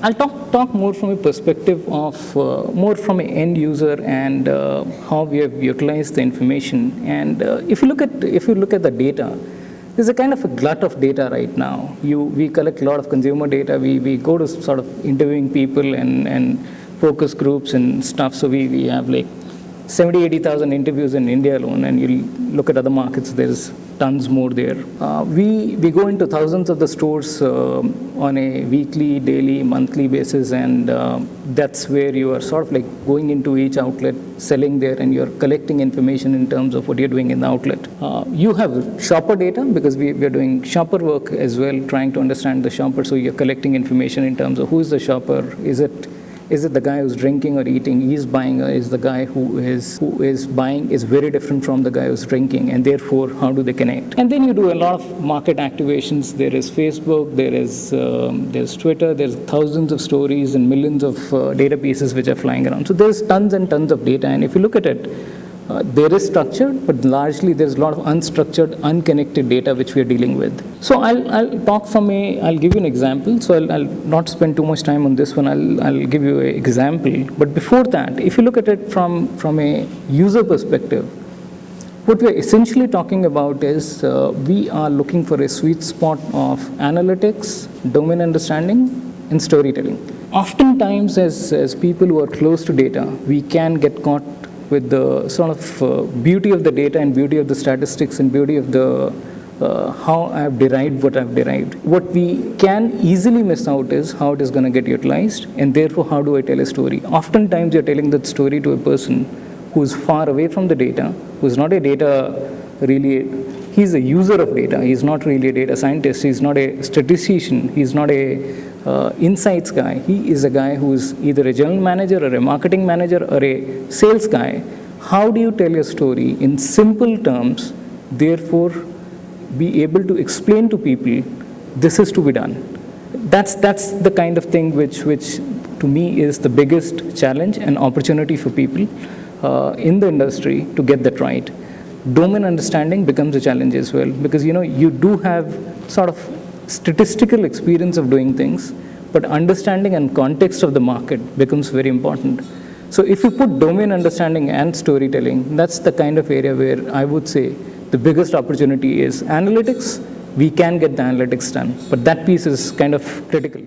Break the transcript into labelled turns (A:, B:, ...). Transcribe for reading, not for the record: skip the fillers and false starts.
A: I'll talk more from a perspective of more from an end user and how we have utilized the information. And if you look at the data, there's a kind of a glut of data right now. We collect a lot of consumer data. We go to sort of interviewing people and focus groups and stuff. So we have like 80,000 interviews in India alone, and you look at other markets, there's tons more there. We go into thousands of the stores on a weekly, daily, monthly basis, and that's where you are sort of like going into each outlet, selling there, and you're collecting information in terms of what you're doing in the outlet. You have shopper data because we are doing shopper work as well, trying to understand the shopper. So you're collecting information in terms of who is the shopper, is it the guy who's drinking or eating, he's buying, or is the guy who is buying is very different from the guy who's drinking, and therefore how do they connect? And then you do a lot of market activations. There is Facebook, there's Twitter, there's thousands of stories and millions of data pieces which are flying around. So there's tons and tons of data, and if you look at it, there is structured, but largely there's a lot of unstructured, unconnected data which we are dealing with. So I'll give you an example. So I'll not spend too much time on this one. I'll give you an example. But before that, if you look at it from a user perspective, what we're essentially talking about is we are looking for a sweet spot of analytics, domain understanding, and storytelling. Oftentimes, as people who are close to data, we can get caught with the sort of beauty of the data and beauty of the statistics and beauty of the how I've derived what I've derived. What we can easily miss out is how it is going to get utilized, and therefore how do I tell a story. Oftentimes you're telling that story to a person who's far away from the data, who's not a data really, he's a user of data, he's not really a data scientist, he's not a statistician, he's not a insights guy. He is a guy who is either a general manager or a marketing manager or a sales guy. How do you tell your story in simple terms, therefore be able to explain to people this is to be done? That's the kind of thing which to me is the biggest challenge and opportunity for people in the industry to get that right. Domain understanding becomes a challenge as well, because you do have sort of statistical experience of doing things, but understanding and context of the market becomes very important. So if you put domain understanding and storytelling, that's the kind of area where I would say the biggest opportunity is analytics. We can get the analytics done, but that piece is kind of critical.